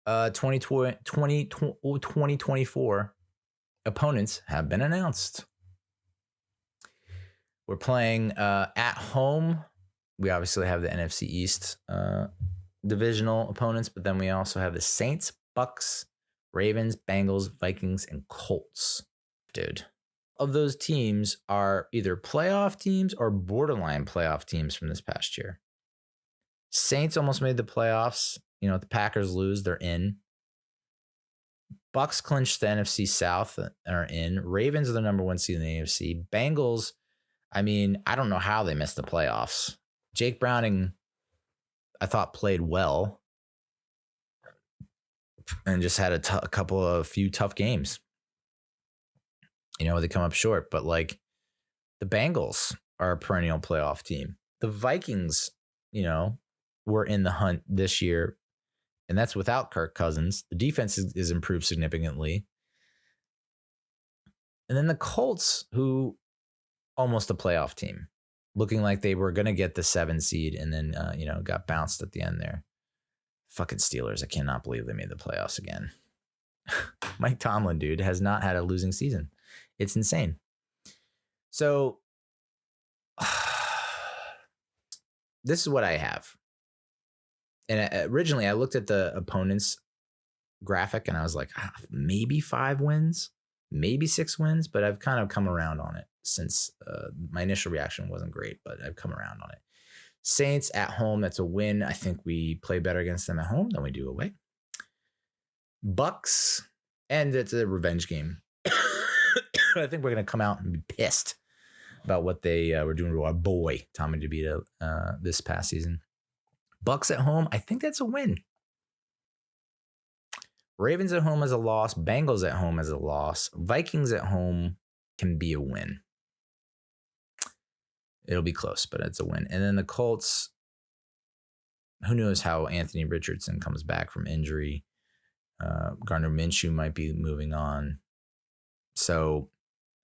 2024 opponents have been announced. We're playing at home. We obviously have the NFC East divisional opponents, but then we also have the Saints, Bucks, Ravens, Bengals, Vikings, and Colts. Dude. Of those teams are either playoff teams or borderline playoff teams from this past year. Saints almost made the playoffs. You know, if the Packers lose, they're in. Bucks clinched the NFC South and are in. Ravens are the number one seed in the AFC. Bengals, I mean, I don't know how they missed the playoffs. Jake Browning, I thought, played well and just had a few tough games. You know, they come up short, but like the Bengals are a perennial playoff team. The Vikings, you know, were in the hunt this year, and that's without Kirk Cousins. The defense is improved significantly. And then the Colts, who almost a playoff team, looking like they were going to get the 7 seed and then, got bounced at the end there. Fucking Steelers. I cannot believe they made the playoffs again. Mike Tomlin, dude, has not had a losing season. It's insane. So this is what I have. And originally I looked at the opponent's graphic and I was like, maybe 5 wins, maybe 6 wins, but I've kind of come around on it since my initial reaction wasn't great, but I've come around on it. Saints at home, that's a win. I think we play better against them at home than we do away. Bucks, and it's a revenge game. I think we're going to come out and be pissed about what they were doing to our boy, Tommy DeVito, this past season. Bucks at home, I think that's a win. Ravens at home as a loss. Bengals at home as a loss. Vikings at home can be a win. It'll be close, but it's a win. And then the Colts, who knows how Anthony Richardson comes back from injury. Gardner Minshew might be moving on. So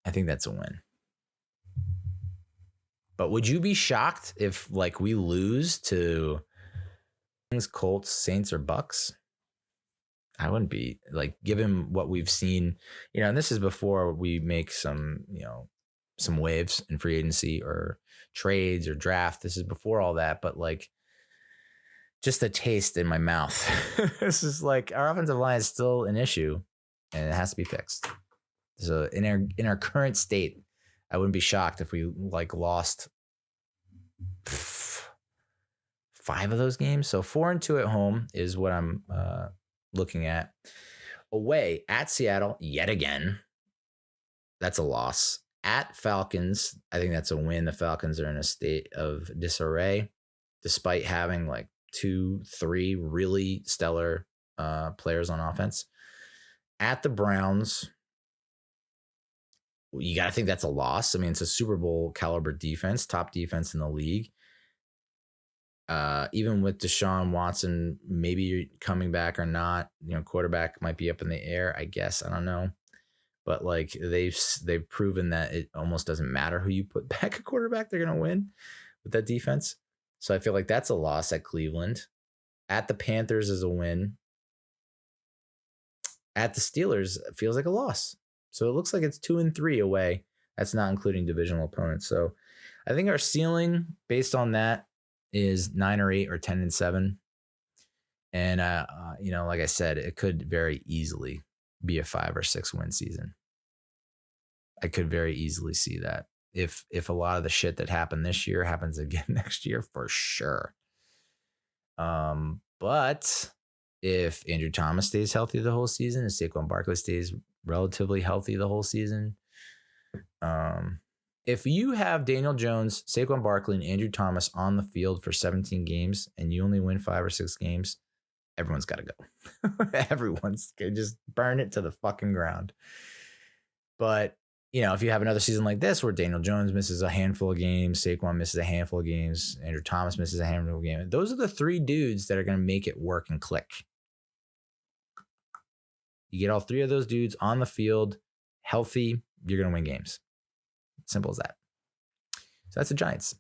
I think that's a win. But would you be shocked if like we lose to Colts, Saints, or Bucks? I wouldn't be, like, given what we've seen, you know, and this is before we make some waves in free agency or trades or draft. This is before all that, but like just a taste in my mouth. This is like our offensive line is still an issue and it has to be fixed. So in our current state, I wouldn't be shocked if we like lost 5 of those games. So 4-2 at home is what I'm looking at. Away at Seattle yet again. That's a loss. At Falcons, I think that's a win. The Falcons are in a state of disarray, despite having like 2-3 really stellar players on offense. At the Browns, you got to think that's a loss. I mean, it's a Super Bowl caliber defense, top defense in the league. Even with Deshaun Watson, maybe coming back or not, quarterback might be up in the air, I guess. I don't know. But like they've proven that it almost doesn't matter who you put back a quarterback, they're going to win with that defense. So I feel like that's a loss at Cleveland. At the Panthers is a win. At the Steelers, it feels like a loss. So it looks like it's 2-3 away. That's not including divisional opponents. So I think our ceiling based on that is 9 or 8 or 10-7. And, like I said, it could very easily be a 5 or 6 win season. I could very easily see that if a lot of the shit that happened this year happens again next year, for sure. But if Andrew Thomas stays healthy the whole season, if Saquon Barkley stays relatively healthy the whole season, if you have Daniel Jones, Saquon Barkley, and Andrew Thomas on the field for 17 games and you only win 5 or 6 games, everyone's got to go. Everyone's going to just burn it to the fucking ground. But, if you have another season like this where Daniel Jones misses a handful of games, Saquon misses a handful of games, Andrew Thomas misses a handful of games, those are the 3 dudes that are going to make it work and click. You get all 3 of those dudes on the field, healthy, you're going to win games. Simple as that. So that's the Giants.